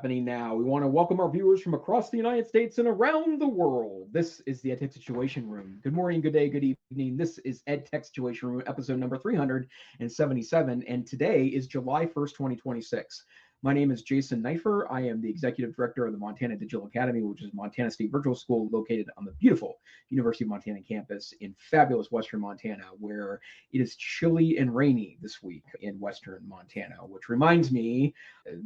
happening now. We want to welcome our viewers from across the United States and around the world. This is the EdTech Situation Room. Good morning, good day, good evening. This is EdTech Situation Room, episode number 377, and today is July 1st, 2026. My name is Jason Neiffer. I am the Executive Director of the Montana Digital Academy, which is Montana State Virtual School located on the beautiful University of Montana campus in fabulous Western Montana, where it is chilly and rainy this week in Western Montana, which reminds me,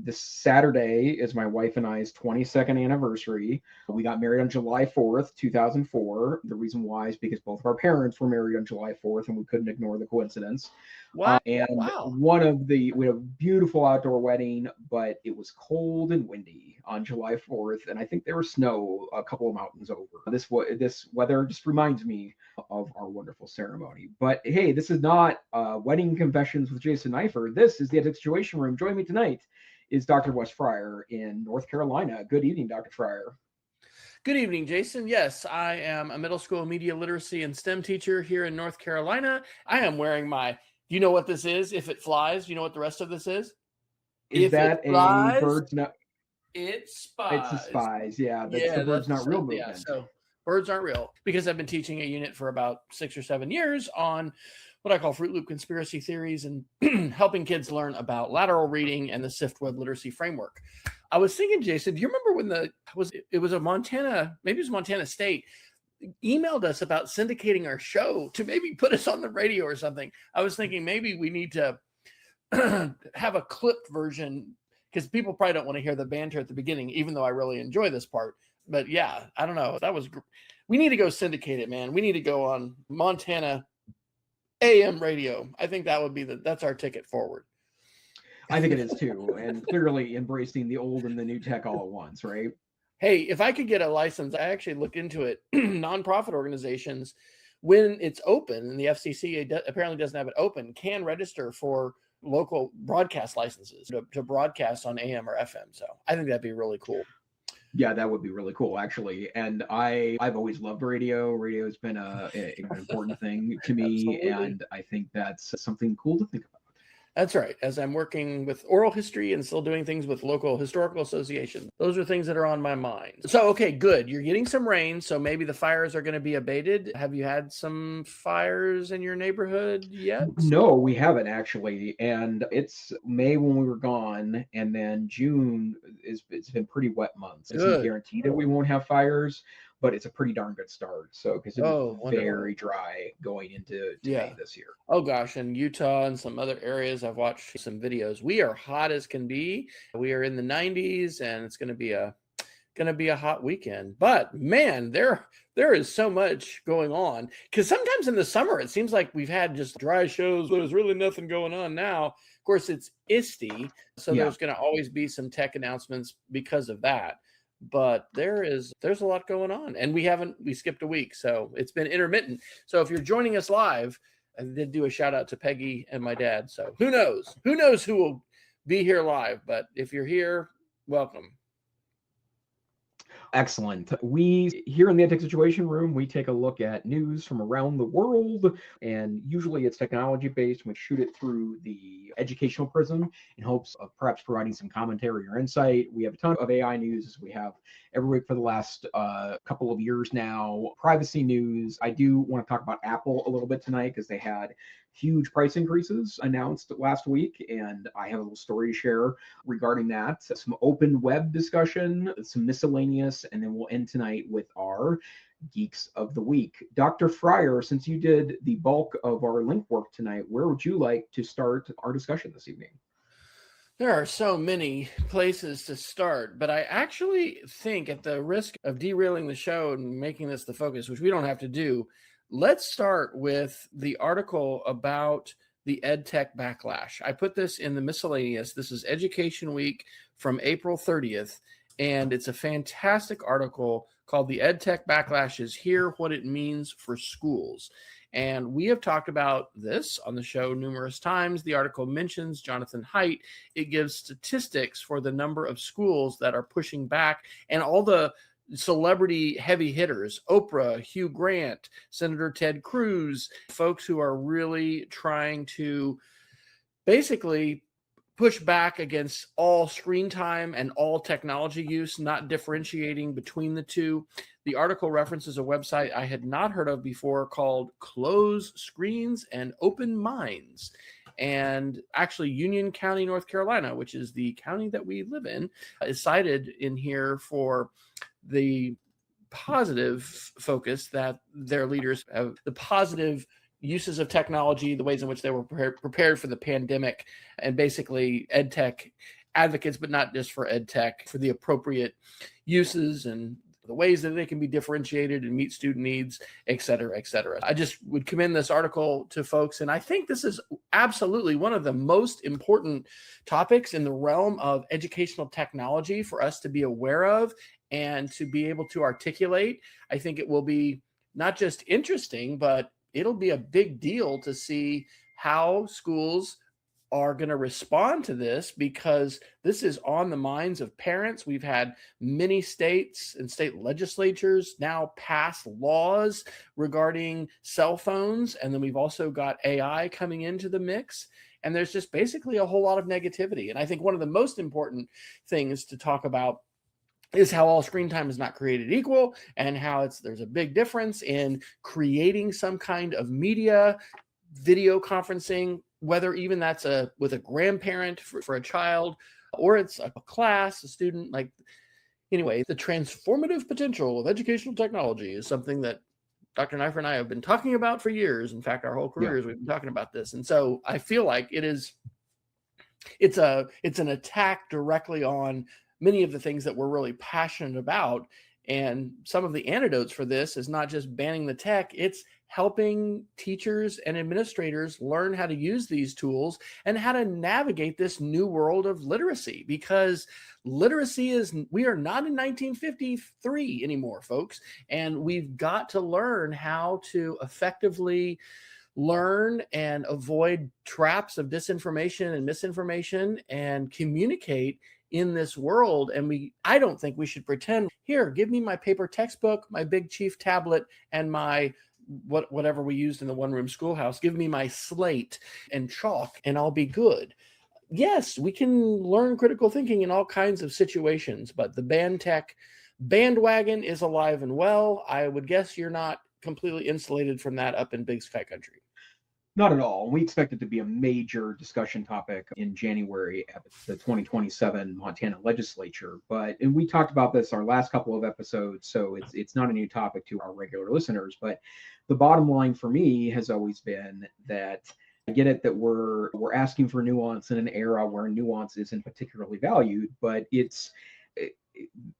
this Saturday is my wife and I's 22nd anniversary. We got married on July 4th, 2004. The reason why is because both of our parents were married on July 4th, and we couldn't ignore the coincidence. Wow. We had a beautiful outdoor wedding, but it was cold and windy on July 4th, and I think there was snow a couple of mountains over. This weather just reminds me of our wonderful ceremony. But hey, this is not Wedding Confessions with Jason Neiffer. This is the EdTech Situation Room. Joining me tonight is Dr. Wesley Fryer in North Carolina. Good evening, Dr. Fryer. Good evening, Jason. Yes, I am a middle school media literacy and STEM teacher here in North Carolina. I am wearing my, you know what this is? If it flies, you know what the rest of this is? Is that a bird's not? It spies. It's a spies. Yeah, that's the bird's not real movement. Yeah, so birds aren't real, because I've been teaching a unit for about 6 or 7 years on what I call Fruit Loop conspiracy theories and helping kids learn about lateral reading and the SIFT web literacy framework. I was thinking, Jason, do you remember when it was a Montana, maybe it was Montana State, emailed us about syndicating our show to maybe put us on the radio or something? I was thinking maybe we need to have a clipped version, because people probably don't want to hear the banter at the beginning, even though I really enjoy this part. But yeah, I don't know. We need to go syndicate it, man. We need to go on Montana AM radio. I think that would be that's our ticket forward. I think it is too. And clearly embracing the old and the new tech all at once, right? Hey, if I could get a license, I actually looked into it. Nonprofit organizations, when it's open, and the FCC apparently doesn't have it open, can register for local broadcast licenses to broadcast on AM or FM. So I think that'd be really cool. Yeah, that would be really cool, actually. And I've always loved radio. Radio has been an important thing to me. Absolutely. And I think that's something cool to think about. That's right. As I'm working with oral history and still doing things with local historical associations, those are things that are on my mind. So, okay, good. You're getting some rain, so maybe the fires are going to be abated. Have you had some fires in your neighborhood yet? No, we haven't actually. And it's May when we were gone, and then June it's been pretty wet months. It's not guaranteed that we won't have fires, but it's a pretty darn good start. So, because it was very dry going into May this year. Oh gosh, in Utah and some other areas, I've watched some videos. We are hot as can be. We are in the 90s, and it's going to be a hot weekend. But man, there is so much going on, because sometimes in the summer it seems like we've had just dry shows, but there's really nothing going on now. Of course, it's ISTE, so there's going to always be some tech announcements because of that. But there's a lot going on, and we skipped a week, so it's been intermittent. So if you're joining us live, I did do a shout out to Peggy and my dad. So who knows who will be here live, but if you're here, welcome. Excellent. We here in the EdTech Situation Room, we take a look at news from around the world, and usually it's technology based. We shoot it through the educational prism in hopes of perhaps providing some commentary or insight. We have a ton of AI news, as we have every week for the last couple of years now. Privacy news. I do want to talk about Apple a little bit tonight, because they had huge price increases announced last week, and I have a little story to share regarding that. Some open web discussion, some miscellaneous, and then we'll end tonight with our Geeks of the Week. Dr. Fryer, since you did the bulk of our link work tonight, where would you like to start our discussion this evening? There are so many places to start, but I actually think, at the risk of derailing the show and making this the focus, which we don't have to do, let's start with the article about the EdTech backlash. I put this in the miscellaneous. This is Education Week from April 30th, and it's a fantastic article called "The EdTech Backlash is Here, What It Means for Schools." And we have talked about this on the show numerous times. The article mentions Jonathan Haidt. It gives statistics for the number of schools that are pushing back, and all the celebrity heavy hitters: Oprah, Hugh Grant, Senator Ted Cruz, folks who are really trying to basically push back against all screen time and all technology use, not differentiating between the two. The article references a website I had not heard of before called Close Screens and Open Minds. And actually, Union County, North Carolina, which is the county that we live in, is cited in here for the positive focus that their leaders have, the positive uses of technology, the ways in which they were prepared for the pandemic, and basically EdTech advocates, but not just for EdTech, for the appropriate uses and the ways that they can be differentiated and meet student needs, et cetera, et cetera. I just would commend this article to folks. And I think this is absolutely one of the most important topics in the realm of educational technology for us to be aware of and to be able to articulate. I think it will be not just interesting, but it'll be a big deal to see how schools are going to respond to this, because this is on the minds of parents. We've had many states and state legislatures now pass laws regarding cell phones. And then we've also got AI coming into the mix. And there's just basically a whole lot of negativity. And I think one of the most important things to talk about is how all screen time is not created equal, and how there's a big difference in creating some kind of media, video conferencing, whether even that's with a grandparent for a child, or it's a class, a student. Like, anyway, the transformative potential of educational technology is something that Dr. Neiffer and I have been talking about for years. In fact, our whole careers, we've been talking about this. And so I feel like it's an attack directly on many of the things that we're really passionate about. And some of the antidotes for this is not just banning the tech, it's helping teachers and administrators learn how to use these tools and how to navigate this new world of literacy. Because literacy we are not in 1953 anymore, folks. And we've got to learn how to effectively learn and avoid traps of disinformation and misinformation and communicate in this world. And I don't think we should pretend, here, give me my paper textbook, my Big Chief tablet, and my whatever we used in the one-room schoolhouse. Give me my slate and chalk, and I'll be good. Yes, we can learn critical thinking in all kinds of situations, but the ban tech bandwagon is alive and well. I would guess you're not completely insulated from that up in Big Sky Country. Not at all. We expect it to be a major discussion topic in January at the 2027 Montana legislature. And we talked about this our last couple of episodes, so it's not a new topic to our regular listeners. But the bottom line for me has always been that I get it that we're asking for nuance in an era where nuance isn't particularly valued, but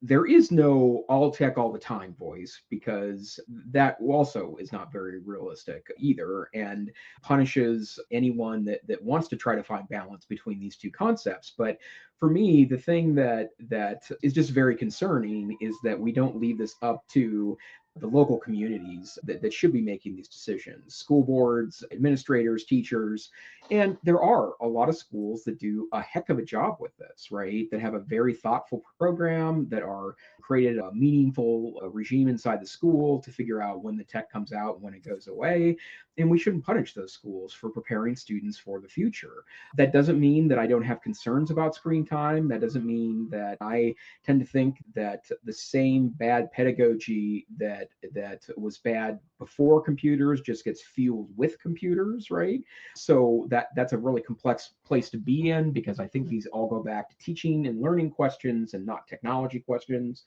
there is no all tech all the time voice, because that also is not very realistic either, and punishes anyone that wants to try to find balance between these two concepts. But for me, the thing that is just very concerning is that we don't leave this up to the local communities that should be making these decisions: school boards, administrators, teachers. And there are a lot of schools that do a heck of a job with this, right? That have a very thoughtful program, that are created a meaningful regime inside the school to figure out when the tech comes out and when it goes away. And we shouldn't punish those schools for preparing students for the future. That doesn't mean that I don't have concerns about screen time. That doesn't mean that I tend to think that the same bad pedagogy that was bad before computers just gets fueled with computers, right? So that's a really complex place to be in, because I think these all go back to teaching and learning questions and not technology questions.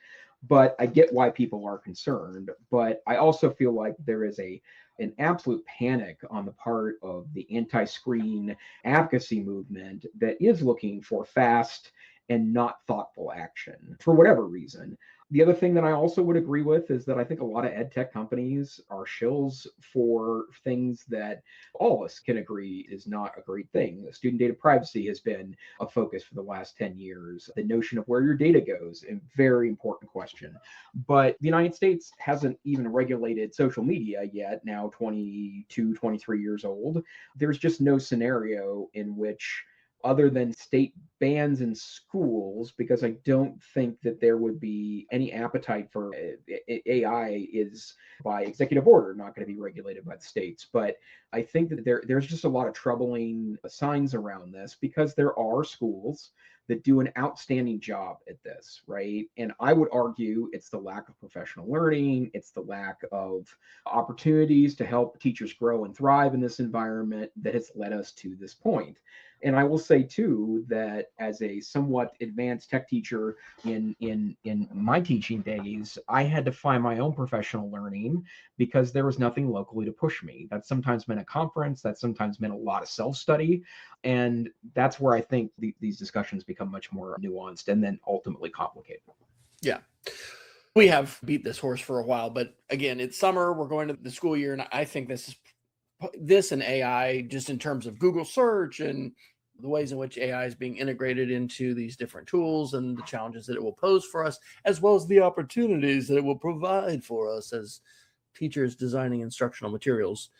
But I get why people are concerned. But I also feel like there is an absolute panic on the part of the anti-screen advocacy movement that is looking for fast and not thoughtful action for whatever reason. The other thing that I also would agree with is that I think a lot of ed tech companies are shills for things that all of us can agree is not a great thing. Student data privacy has been a focus for the last 10 years. The notion of where your data goes, a very important question. But the United States hasn't even regulated social media yet, now 22, 23 years old. There's just no scenario in which other than state bans in schools, because I don't think that there would be any appetite for AI is by executive order, not going to be regulated by the states. But I think that there's just a lot of troubling signs around this, because there are schools that do an outstanding job at this, right? And I would argue it's the lack of professional learning, it's the lack of opportunities to help teachers grow and thrive in this environment that has led us to this point. And I will say too that as a somewhat advanced tech teacher in my teaching days, I had to find my own professional learning because there was nothing locally to push me. That sometimes meant a conference, that sometimes meant a lot of self-study. And that's where I think these discussions become much more nuanced and then ultimately complicated. Yeah. We have beat this horse for a while, but again, it's summer, we're going to the school year, and I think this and AI, just in terms of Google search and the ways in which AI is being integrated into these different tools and the challenges that it will pose for us, as well as the opportunities that it will provide for us as teachers designing instructional materials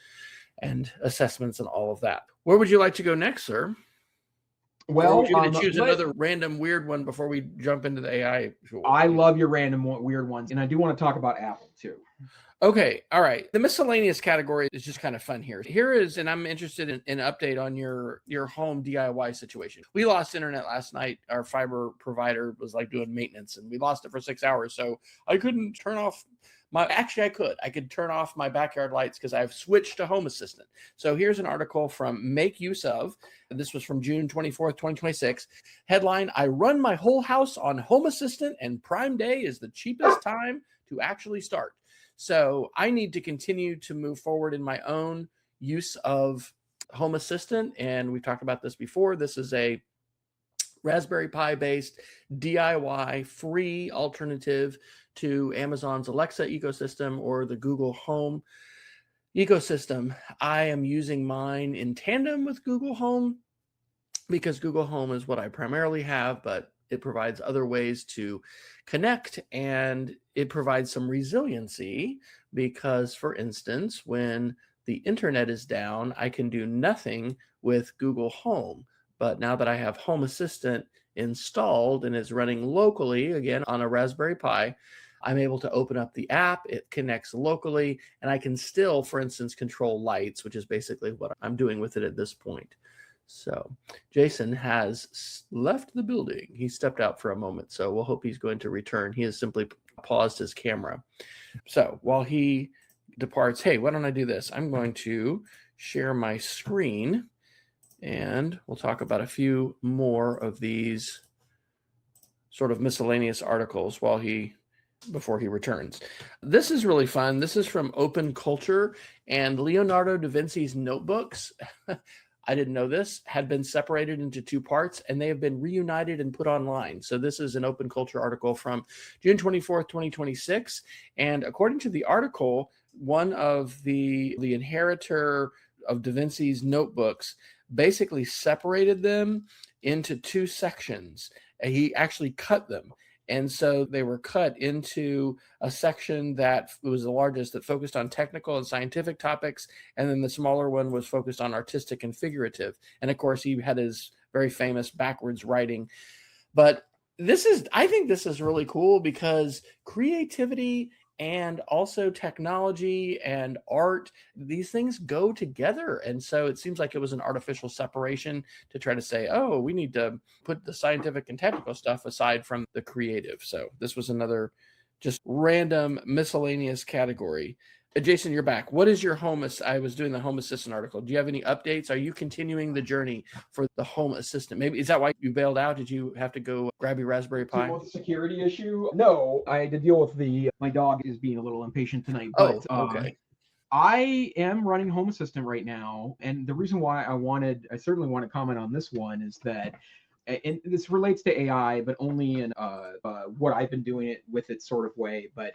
and assessments and all of that. Where would you like to go next, sir? Well, or would you going to choose another random weird one before we jump into the AI? I love your random weird ones, and I do want to talk about Apple too. Okay, all right. The miscellaneous category is just kind of fun here. Here is, and I'm interested in an update on your home DIY situation. We lost internet last night. Our fiber provider was like doing maintenance, and we lost it for 6 hours. So I couldn't turn off actually I could turn off my backyard lights because I've switched to Home Assistant. So here's an article from Make Use Of. This was from June 24th, 2026. Headline, I run my whole house on Home Assistant and Prime Day is the cheapest time to actually start. So I need to continue to move forward in my own use of Home Assistant. And we've talked about this before. This is a Raspberry Pi based DIY free alternative to Amazon's Alexa ecosystem or the Google Home ecosystem. I am using mine in tandem with Google Home because Google Home is what I primarily have, but it provides other ways to connect, and it provides some resiliency because, for instance, when the internet is down, I can do nothing with Google Home. But now that I have Home Assistant installed and is running locally, again, on a Raspberry Pi, I'm able to open up the app, it connects locally, and I can still, for instance, control lights, which is basically what I'm doing with it at this point. So Jason has left the building. He stepped out for a moment, so we'll hope he's going to return. He has simply paused his camera. So while he departs, hey, why don't I do this? I'm going to share my screen, and we'll talk about a few more of these sort of miscellaneous articles before he returns. This is really fun. This is from Open Culture, and Leonardo da Vinci's notebooks, I didn't know this, had been separated into two parts, and they have been reunited and put online. So this is an Open Culture article from June 24th, 2026. And according to the article, one of the inheritor of da Vinci's notebooks basically separated them into two sections. He actually cut them. And so they were cut into a section that was the largest, that focused on technical and scientific topics. And then the smaller one was focused on artistic and figurative. And of course, he had his very famous backwards writing. But I think this is really cool because creativity and also technology and art, these things go together. And so it seems like it was an artificial separation to try to say, oh, we need to put the scientific and technical stuff aside from the creative. So this was another just random miscellaneous category. Jason, you're back. What is your I was doing the Home Assistant article. Do you have any updates? Are you continuing the journey for the Home Assistant? Maybe, is that why you bailed out? Did you have to go grab your Raspberry Pi? Deal with the security issue? No, I had to deal with my dog is being a little impatient tonight. But, okay. I am running Home Assistant right now. And the reason why I certainly want to comment on this one is that, and this relates to AI, but only in what I've been doing it with its sort of way. But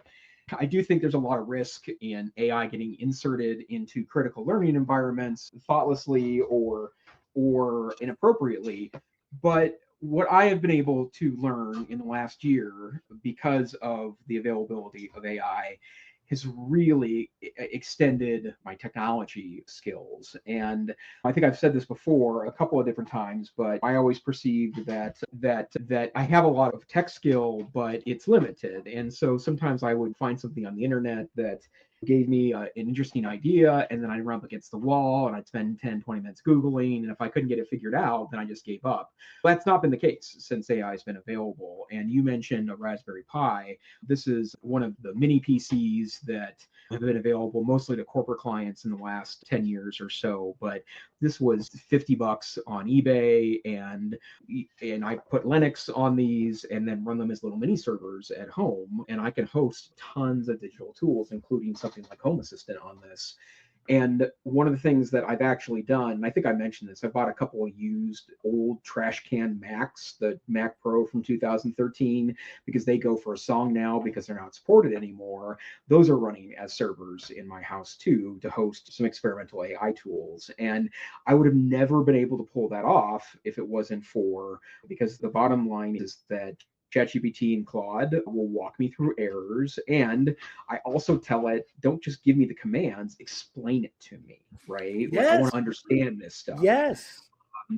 I do think there's a lot of risk in AI getting inserted into critical learning environments thoughtlessly or inappropriately. But what I have been able to learn in the last year, because of the availability of AI, has really extended my technology skills. And I think I've said this before a couple of different times, but I always perceived that I have a lot of tech skill, but it's limited. And so sometimes I would find something on the internet that gave me an interesting idea, and then I'd run up against the wall and I'd spend 10, 20 minutes Googling. And if I couldn't get it figured out, then I just gave up. But that's not been the case since AI has been available. And you mentioned a Raspberry Pi. This is one of the mini PCs that have been available mostly to corporate clients in the last 10 years or so. But this was $50 on eBay, and I put Linux on these and then run them as little mini servers at home. And I can host tons of digital tools, including something like Home Assistant on this. And one of the things that I've actually done, and I think I mentioned this, I bought a couple of used old trash can Macs, the Mac Pro from 2013, because they go for a song now because they're not supported anymore. Those are running as servers in my house too, to host some experimental AI tools. And I would have never been able to pull that off if it wasn't for, because the bottom line is that ChatGPT and Claude will walk me through errors. And I also tell it, don't just give me the commands, explain it to me, right? Like, I want to understand this stuff. Yes.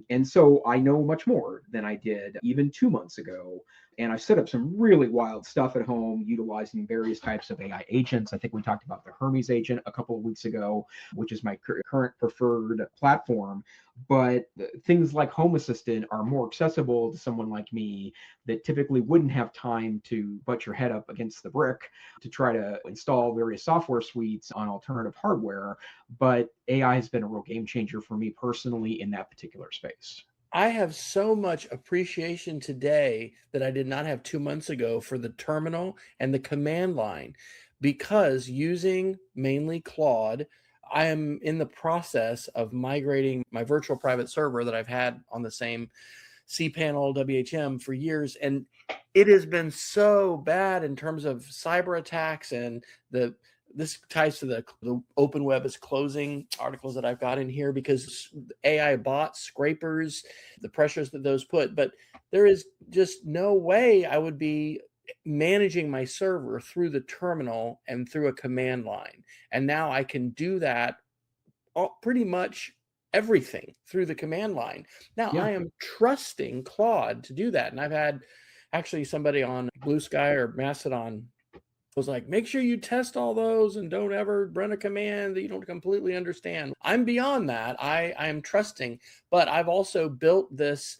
And so I know much more than I did even 2 months ago. And I set up some really wild stuff at home utilizing various types of AI agents. I think we talked about the Hermes agent a couple of weeks ago, which is my current preferred platform. But things like Home Assistant are more accessible to someone like me that typically wouldn't have time to butt your head up against the brick to try to install various software suites on alternative hardware. But AI has been a real game changer for me personally in that particular space. I have so much appreciation today that I did not have 2 months ago for the terminal and the command line, because using mainly Claude, I am in the process of migrating my virtual private server that I've had on the same cPanel WHM for years. And it has been so bad in terms of cyber attacks, and this ties to the open web is closing articles that I've got in here, because AI bots, scrapers, the pressures that those put. But there is just no way I would be managing my server through the terminal and through a command line. And now I can do that pretty much everything through the command line. Now I am trusting Claude to do that. And I've had actually somebody on Blue Sky or Mastodon was like, make sure you test all those and don't ever run a command that you don't completely understand. I'm beyond that. I am trusting, but I've also built this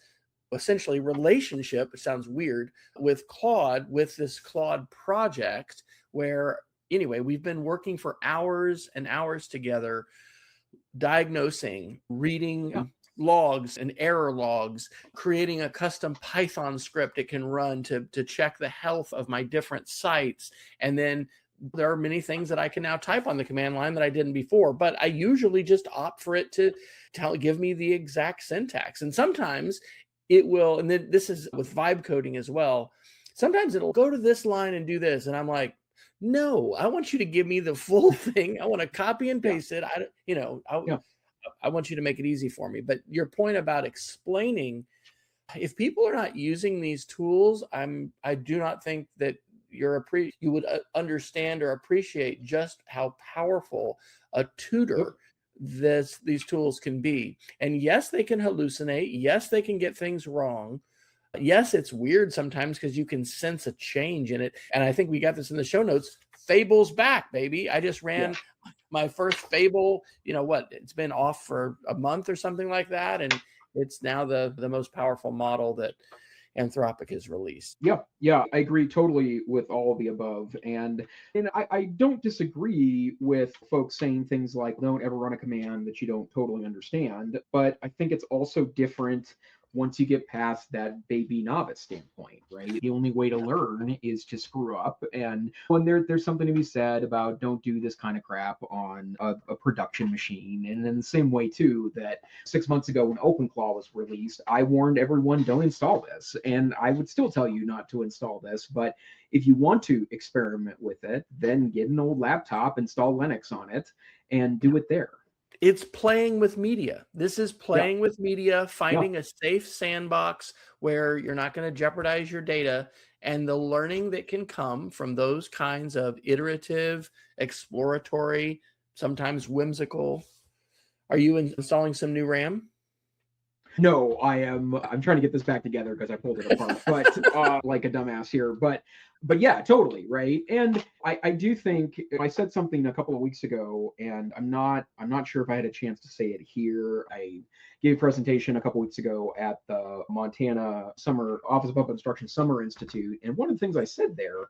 essentially relationship, it sounds weird, with Claude, with this Claude project where, anyway, we've been working for hours and hours together, diagnosing, reading logs and error logs, creating a custom Python script it can run to check the health of my different sites. And then there are many things that I can now type on the command line that I didn't before, but I usually just opt for it to give me the exact syntax. And sometimes it will, and then this is with vibe coding as well, sometimes it'll go to this line and do this. And I'm like, no, I want you to give me the full thing. I want to copy and paste it. I want you to make it easy for me. But your point about explaining, if people are not using these tools, I do not think that you would understand or appreciate just how powerful a tutor these tools can be. And yes, they can hallucinate. Yes, they can get things wrong. Yes, it's weird sometimes because you can sense a change in it. And I think we got this in the show notes. Fable's back, baby. I just ran my first Fable, it's been off for a month or something like that. And it's now the most powerful model that Anthropic has released. Yeah, I agree totally with all of the above. And I don't disagree with folks saying things like, don't ever run a command that you don't totally understand. But I think it's also different once you get past that baby novice standpoint, right? The only way to learn is to screw up. And when there's something to be said about don't do this kind of crap on a production machine. And in the same way, too, that 6 months ago when OpenClaw was released, I warned everyone, don't install this. And I would still tell you not to install this. But if you want to experiment with it, then get an old laptop, install Linux on it, and do it there. It's playing with media. This is playing with media, finding a safe sandbox where you're not going to jeopardize your data and the learning that can come from those kinds of iterative, exploratory, sometimes whimsical. Are you installing some new RAM? No, I'm trying to get this back together because I pulled it apart, but like a dumbass here. But yeah, totally, right. And I do think I said something a couple of weeks ago, and I'm not sure if I had a chance to say it here. I gave a presentation a couple weeks ago at the Montana Summer Office of Public Instruction Summer Institute, and one of the things I said there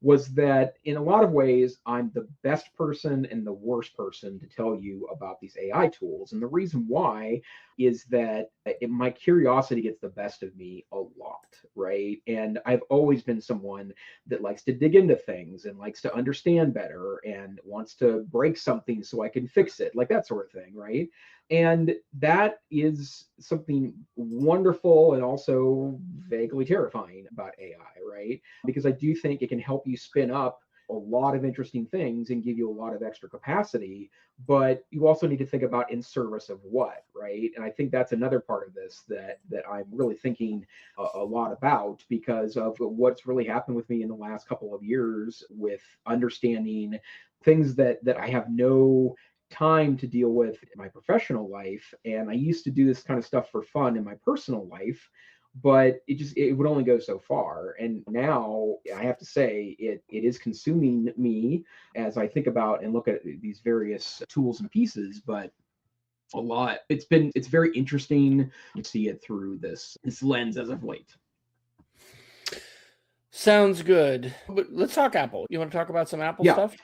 was that in a lot of ways, I'm the best person and the worst person to tell you about these AI tools. And the reason why is that my curiosity gets the best of me a lot, right? And I've always been someone that likes to dig into things and likes to understand better and wants to break something so I can fix it, like that sort of thing, right? And that is something wonderful and also vaguely terrifying about AI, right? Because I do think it can help you spin up a lot of interesting things and give you a lot of extra capacity, but you also need to think about in service of what, right? And I think that's another part of this that I'm really thinking a lot about because of what's really happened with me in the last couple of years with understanding things that I have no time to deal with in my professional life. And I used to do this kind of stuff for fun in my personal life, but it would only go so far. And now I have to say it is consuming me as I think about and look at these various tools and pieces. But a lot, it's very interesting to see it through this lens as of late. Sounds good. But let's talk Apple. You want to talk about some Apple stuff?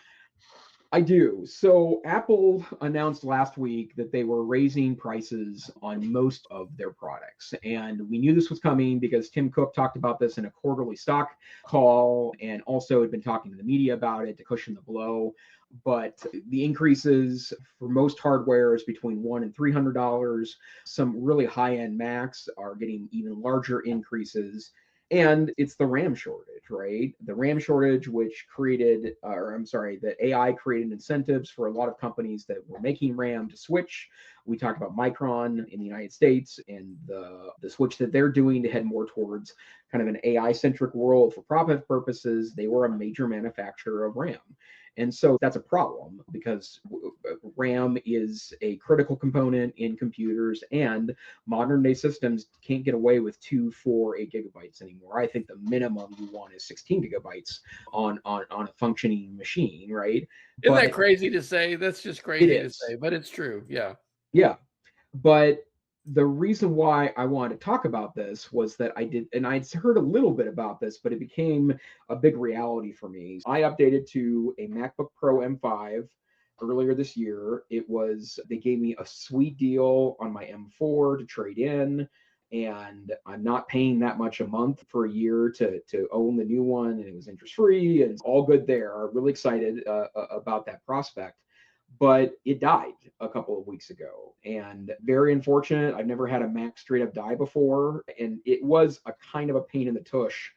I do. So Apple announced last week that they were raising prices on most of their products. And we knew this was coming because Tim Cook talked about this in a quarterly stock call and also had been talking to the media about it to cushion the blow. But the increases for most hardware is between $100 and $300. Some really high-end Macs are getting even larger increases. And it's the RAM shortage, right? The RAM shortage, which created, the AI created incentives for a lot of companies that were making RAM to switch. We talked about Micron in the United States and the switch that they're doing to head more towards kind of an AI-centric world for profit purposes. They were a major manufacturer of RAM. And so that's a problem because RAM is a critical component in computers, and modern day systems can't get away with 2, 4, 8 gigabytes anymore. I think the minimum you want is 16 gigabytes on a functioning machine, right? Isn't that crazy to say? That's just crazy to say, but it's true. Yeah. Yeah. But the reason why I wanted to talk about this was that I'd heard a little bit about this, but it became a big reality for me. I updated to a MacBook Pro M5 earlier this year. They gave me a sweet deal on my M4 to trade in, and I'm not paying that much a month for a year to own the new one, and it was interest free, and it's all good there. I'm really excited about that prospect. But it died a couple of weeks ago, and very unfortunate. I've never had a Mac straight up die before, and it was a kind of a pain in the tush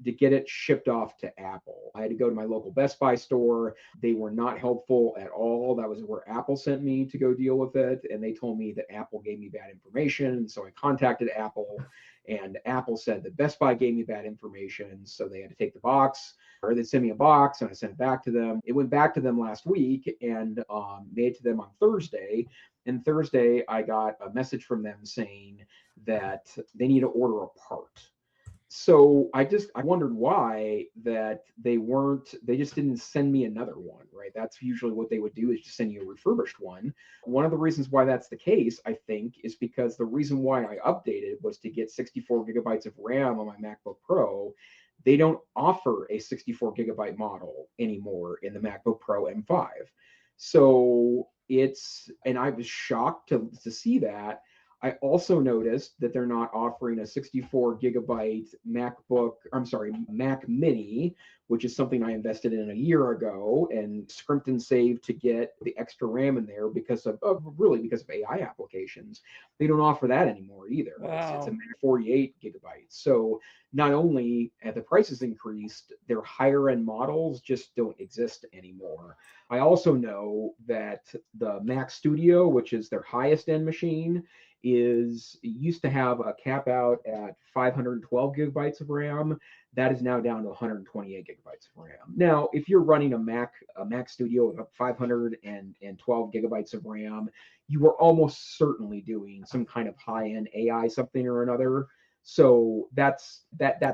to get it shipped off to Apple. I had to go to my local Best Buy store. They were not helpful at all. That was where Apple sent me to go deal with it, and they told me that Apple gave me bad information. And so I contacted Apple, and Apple said that Best Buy gave me bad information, so they had to take the box, or they sent me a box, and I sent it back to them. It went back to them last week and made to them on Thursday. And Thursday, I got a message from them saying that they need to order a part. So I wondered why that they just didn't send me another one, right? That's usually what they would do, is just send you a refurbished one. One of the reasons why that's the case, I think, is because the reason why I updated was to get 64 gigabytes of RAM on my MacBook Pro. They don't offer a 64 gigabyte model anymore in the MacBook Pro M5. So and I was shocked to see that. I also noticed that they're not offering a 64 gigabyte Mac Mini, which is something I invested in a year ago and scrimped and saved to get the extra RAM in there because of AI applications. They don't offer that anymore either. Wow. It's a Mac 48 gigabytes. So not only have the prices increased, their higher end models just don't exist anymore. I also know that the Mac Studio, which is their highest end machine, is it used to have a cap out at 512 gigabytes of RAM. That is now down to 128 gigabytes of RAM. Now, if you're running a Mac Studio with 512 gigabytes of RAM, you are almost certainly doing some kind of high-end AI something or another. So that's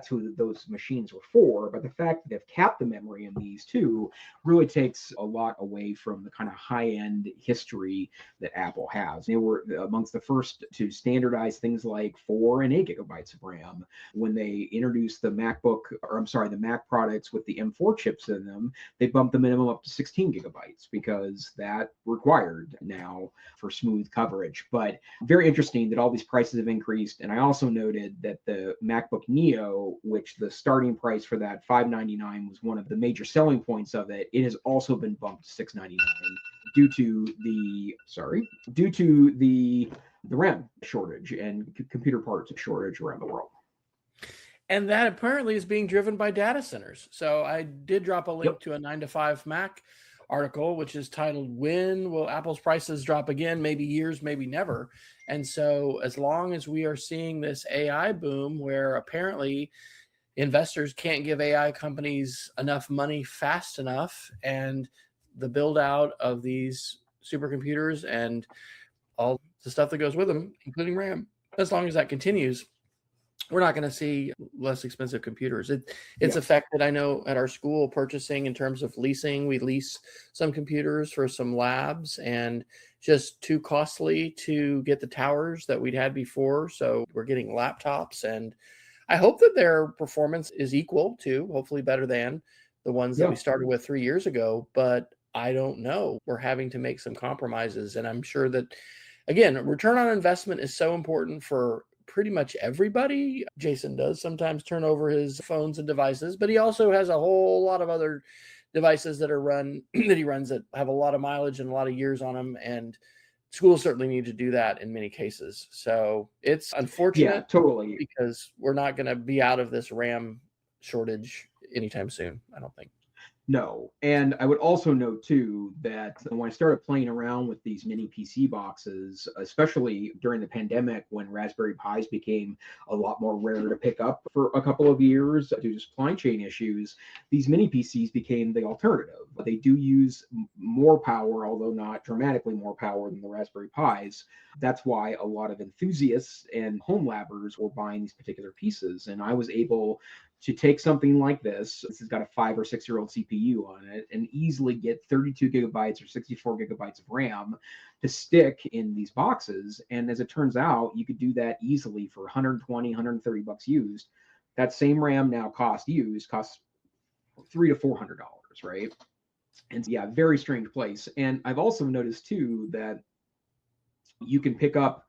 who those machines were for. But the fact that they've capped the memory in these two really takes a lot away from the kind of high-end history that Apple has. They were amongst the first to standardize things like 4 and 8 gigabytes of RAM. When they introduced the Mac products with the M4 chips in them, they bumped the minimum up to 16 gigabytes because that required now for smooth coverage. But very interesting that all these prices have increased. And I also noted that the MacBook Neo, which the starting price for that $599 was one of the major selling points of it, it has also been bumped to $699 due to the RAM shortage and computer parts shortage around the world. And that apparently is being driven by data centers. So I did drop a link to a 9 to 5 Mac article, which is titled, "When Will Apple's Prices Drop Again? Maybe Years, Maybe Never." And so as long as we are seeing this AI boom where apparently investors can't give AI companies enough money fast enough, and the build out of these supercomputers and all the stuff that goes with them, including RAM, as long as that continues, we're not going to see less expensive computers. It's affected, I know, at our school purchasing in terms of leasing. We lease some computers for some labs and just too costly to get the towers that we'd had before. So we're getting laptops, and I hope that their performance is equal to, hopefully better than, the ones that we started with 3 years ago. But I don't know. We're having to make some compromises. And I'm sure that, again, return on investment is so important for pretty much everybody. Jason does sometimes turn over his phones and devices, but he also has a whole lot of other devices that he runs that have a lot of mileage and a lot of years on them. And schools certainly need to do that in many cases. So it's unfortunate, totally, because we're not going to be out of this RAM shortage anytime soon, I don't think. No. And I would also note, too, that when I started playing around with these mini PC boxes, especially during the pandemic when Raspberry Pis became a lot more rare to pick up for a couple of years due to supply chain issues, these mini PCs became the alternative. They do use more power, although not dramatically more power than the Raspberry Pis. That's why a lot of enthusiasts and home labbers were buying these particular pieces. And I was able to take something like this has got a 5 or 6 year old CPU on it, and easily get 32 gigabytes or 64 gigabytes of RAM to stick in these boxes. And as it turns out, you could do that easily for 120, 130 bucks used. That same RAM now costs $300 to $400, right? And yeah, very strange place. And I've also noticed too that you can pick up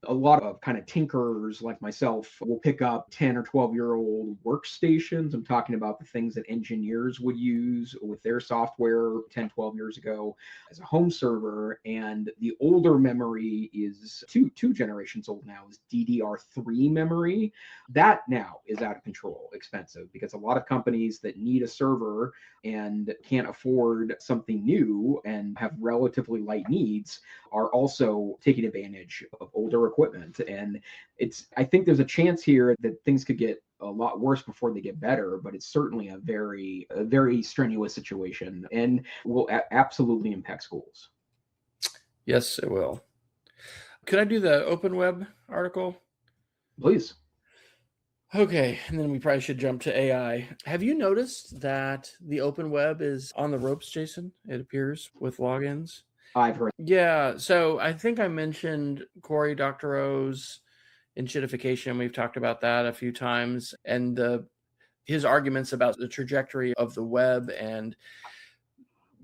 a lot of kind of tinkerers like myself will pick up 10 or 12-year-old workstations. I'm talking about the things that engineers would use with their software 10, 12 years ago as a home server. And the older memory is two generations old now, is DDR3 memory. That now is out of control, expensive, because a lot of companies that need a server and can't afford something new and have relatively light needs are also taking advantage of older equipment. And I think there's a chance here that things could get a lot worse before they get better, but it's certainly a very strenuous situation and will absolutely impact schools. Yes, it will. Could I do the open web article? Please. Okay, and then we probably should jump to AI. Have you noticed that the open web is on the ropes, Jason? It appears with logins. I've heard. Yeah, so I think I mentioned Cory Doctorow's enshittification. We've talked about that a few times, and his arguments about the trajectory of the web and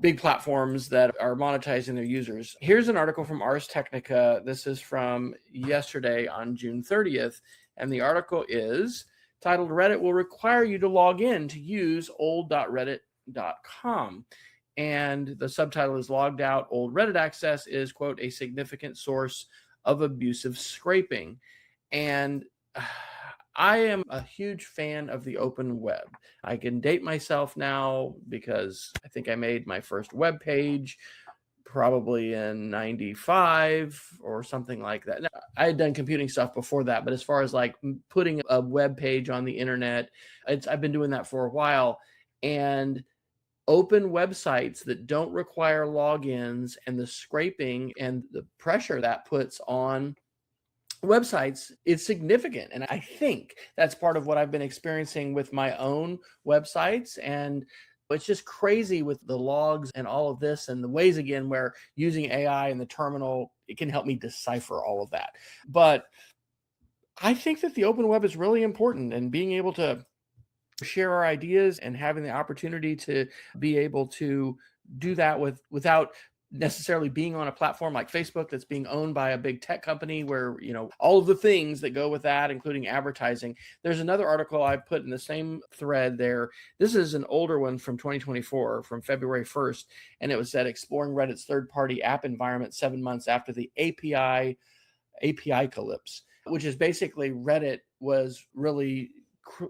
big platforms that are monetizing their users. Here's an article from Ars Technica. This is from yesterday on June 30th, and the article is titled, "Reddit Will Require You to Log In to Use Old.Reddit.com." And the subtitle is, "Logged Out Old Reddit Access is, quote, a significant source of abusive scraping." And I am a huge fan of the open web. I can date myself now because I think I made my first web page probably in 95 or something like that. Now, I had done computing stuff before that, but as far as like putting a web page on the internet, I've been doing that for a while. And open websites that don't require logins and the scraping and the pressure that puts on websites is significant. And I think that's part of what I've been experiencing with my own websites. And it's just crazy with the logs and all of this and the ways, again, where using AI in the terminal, it can help me decipher all of that. But I think that the open web is really important, and being able to share our ideas and having the opportunity to be able to do that without necessarily being on a platform like Facebook that's being owned by a big tech company, where, you know, all of the things that go with that, including advertising. There's another article I put in the same thread there. This is an older one from 2024, from February 1st, and it was said exploring Reddit's third-party app environment 7 months after the API collapse, which is basically Reddit was really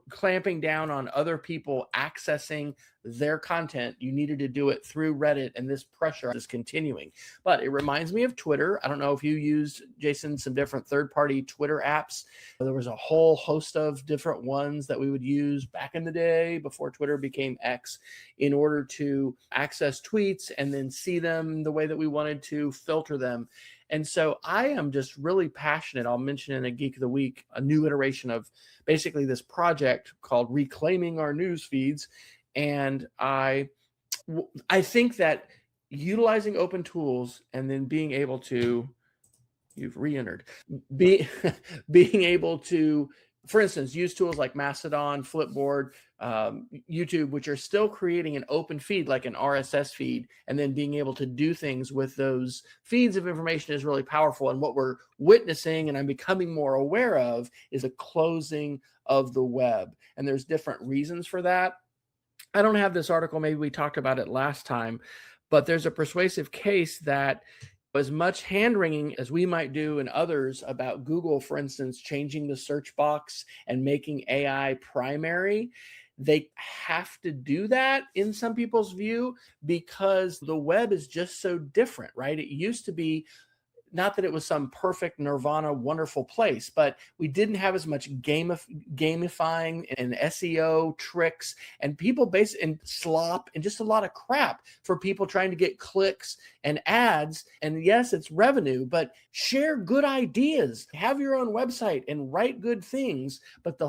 clamping down on other people accessing their content. You needed to do it through Reddit, and this pressure is continuing. But it reminds me of Twitter. I don't know if you used, Jason, some different third-party Twitter apps. There was a whole host of different ones that we would use back in the day before Twitter became X, in order to access tweets and then see them the way that we wanted to, filter them. And so I am just really passionate. I'll mention in a Geek of the Week a new iteration of basically this project called Reclaiming Our News Feeds. And I think that utilizing open tools and then being able to, you've re-entered, being able to, for instance, use tools like Mastodon, Flipboard, YouTube, which are still creating an open feed like an RSS feed, and then being able to do things with those feeds of information is really powerful. And what we're witnessing, and I'm becoming more aware of, is a closing of the web. And there's different reasons for that. I don't have this article, maybe we talked about it last time, but there's a persuasive case that as much hand-wringing as we might do and others about Google, for instance, changing the search box and making AI primary, they have to do that in some people's view because the web is just so different, right? It used to be, not that it was some perfect nirvana, wonderful place, but we didn't have as much gamifying and SEO tricks and people and slop and just a lot of crap for people trying to get clicks and ads. And yes, it's revenue, but share good ideas, have your own website and write good things. But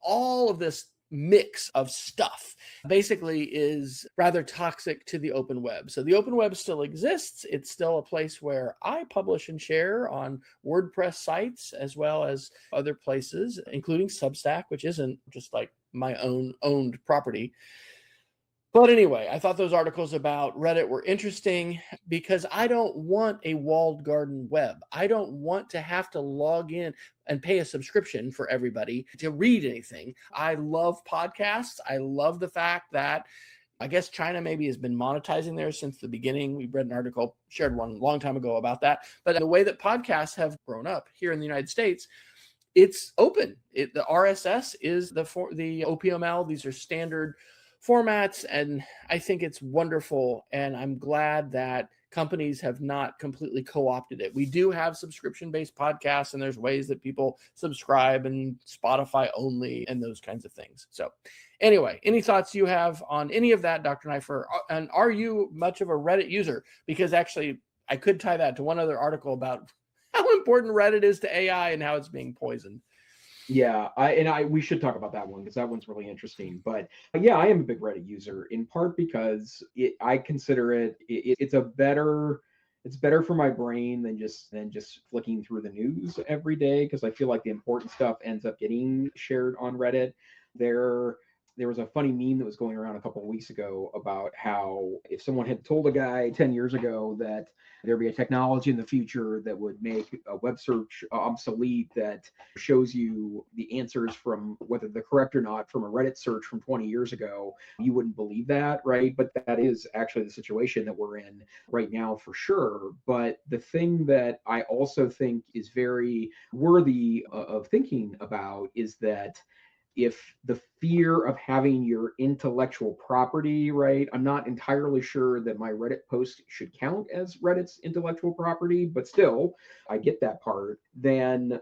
all of this mix of stuff basically is rather toxic to the open web. So the open web still exists. It's still a place where I publish and share on WordPress sites as well as other places, including Substack, which isn't just like my own owned property. But anyway, I thought those articles about Reddit were interesting because I don't want a walled garden web. I don't want to have to log in and pay a subscription for everybody to read anything. I love podcasts. I love the fact that I guess China maybe has been monetizing there since the beginning. We read an article, shared one a long time ago about that. But the way that podcasts have grown up here in the United States, it's open. The RSS is the OPML. These are standard formats, and I think it's wonderful, and I'm glad that companies have not completely co-opted it. We do have subscription-based podcasts, and there's ways that people subscribe, and Spotify only, and those kinds of things. So anyway, any thoughts you have on any of that, Dr. Neiffer? And are you much of a Reddit user? Because actually, I could tie that to one other article about how important Reddit is to AI and how it's being poisoned. Yeah, we should talk about that one because that one's really interesting. But yeah, I am a big Reddit user, in part because I consider it's better for my brain than just flicking through the news every day, because I feel like the important stuff ends up getting shared on Reddit. There was a funny meme that was going around a couple of weeks ago about how if someone had told a guy 10 years ago that there'd be a technology in the future that would make a web search obsolete, that shows you the answers from whether they're correct or not from a Reddit search from 20 years ago, you wouldn't believe that, right? But that is actually the situation that we're in right now for sure. But the thing that I also think is very worthy of thinking about is that if the fear of having your intellectual property, right? I'm not entirely sure that my Reddit post should count as Reddit's intellectual property, but still, I get that part. Then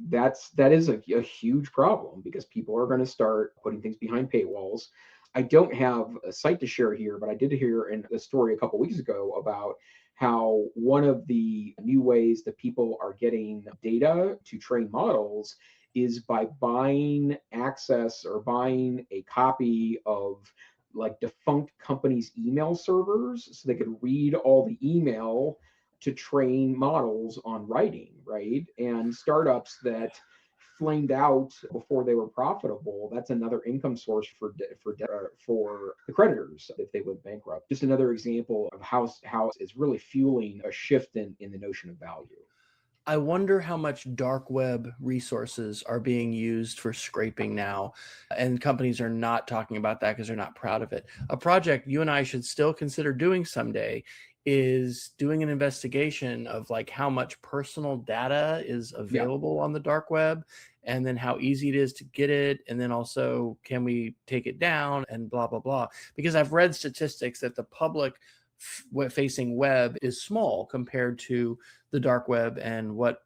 that is a huge problem because people are going to start putting things behind paywalls. I don't have a site to share here, but I did hear in a story a couple weeks ago about how one of the new ways that people are getting data to train models is by buying access or buying a copy of like defunct companies' email servers so they could read all the email to train models on writing, right? And startups that flamed out before they were profitable, that's another income source for the creditors if they went bankrupt. Just another example of how it's really fueling a shift in the notion of value. I wonder how much dark web resources are being used for scraping now. And companies are not talking about that because they're not proud of it. A project you and I should still consider doing someday is doing an investigation of like how much personal data is available on the dark web, and then how easy it is to get it. And then also, can we take it down and blah, blah, blah. Because I've read statistics that the public facing web is small compared to the dark web and what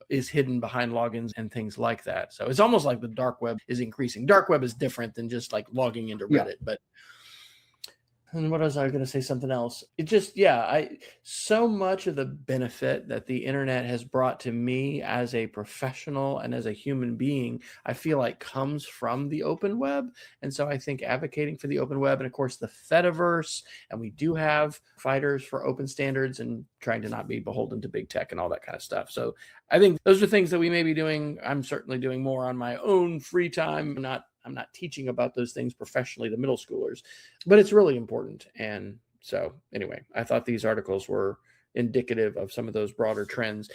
is hidden behind logins and things like that. So it's almost like the dark web is increasing. Dark web is different than just like logging into Reddit, but and what was I going to say? Something else. It just, so much of the benefit that the internet has brought to me as a professional and as a human being, I feel like comes from the open web. And so I think advocating for the open web and of course the Fediverse, and we do have fighters for open standards and trying to not be beholden to big tech and all that kind of stuff. So I think those are things that we may be doing. I'm certainly doing more on my own free time, I'm not teaching about those things professionally to middle schoolers, but it's really important. And so anyway, I thought these articles were indicative of some of those broader trends.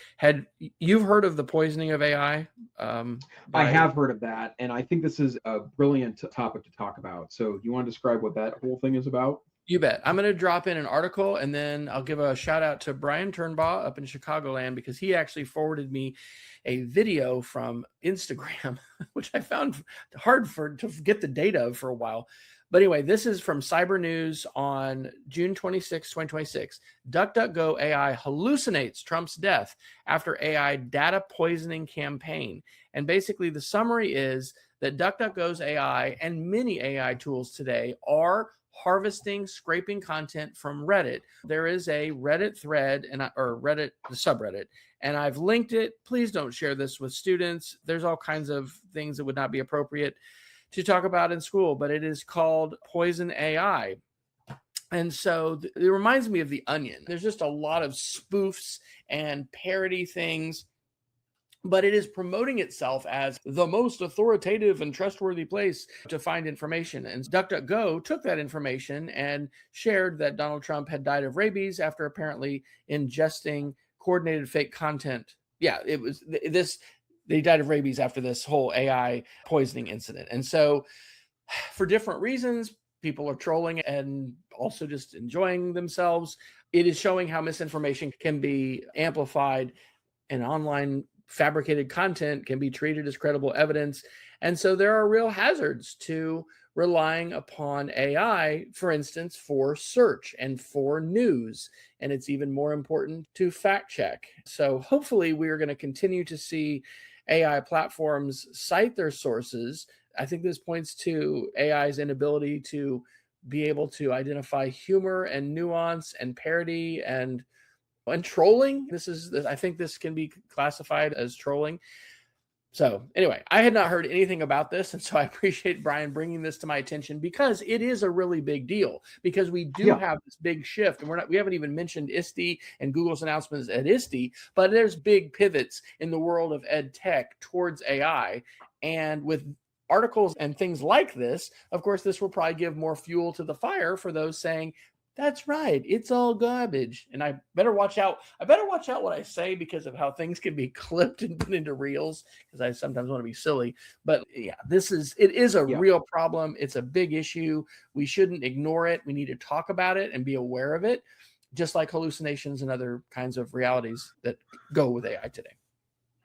You've heard of the poisoning of AI? I have heard of that. And I think this is a brilliant topic to talk about. So you want to describe what that whole thing is about? You bet. I'm going to drop in an article and then I'll give a shout out to Brian Turnbaugh up in Chicagoland because he actually forwarded me a video from Instagram, which I found hard to get the data of for a while. But anyway, this is from Cyber News on June 26, 2026. DuckDuckGo AI hallucinates Trump's death after AI data poisoning campaign. And basically the summary is that DuckDuckGo's AI and many AI tools today are harvesting, scraping content from Reddit. There is a Reddit thread or Reddit subreddit, and I've linked it. Please don't share this with students. There's all kinds of things that would not be appropriate to talk about in school, but it is called Poison AI. And so it reminds me of The Onion. There's just a lot of spoofs and parody things, but it is promoting itself as the most authoritative and trustworthy place to find information. And DuckDuckGo took that information and shared that Donald Trump had died of rabies after apparently ingesting coordinated fake content. Yeah, it was this. They died of rabies after this whole AI poisoning incident. And so for different reasons, people are trolling and also just enjoying themselves. It is showing how misinformation can be amplified and online fabricated content can be treated as credible evidence. And so there are real hazards to relying upon AI, for instance, for search and for news. And it's even more important to fact check. So hopefully we are going to continue to see AI platforms cite their sources. I think this points to AI's inability to be able to identify humor and nuance and parody and trolling. I think this can be classified as trolling. So anyway, I had not heard anything about this. And so I appreciate Brian bringing this to my attention because it is a really big deal because we do have this big shift. And we haven't even mentioned ISTE and Google's announcements at ISTE, but there's big pivots in the world of ed tech towards AI. And with articles and things like this, of course, this will probably give more fuel to the fire for those saying, that's right, it's all garbage. And I better watch out. I better watch out what I say because of how things can be clipped and put into reels, because I sometimes want to be silly. But yeah, it is a real problem. It's a big issue. We shouldn't ignore it. We need to talk about it and be aware of it, just like hallucinations and other kinds of realities that go with AI today.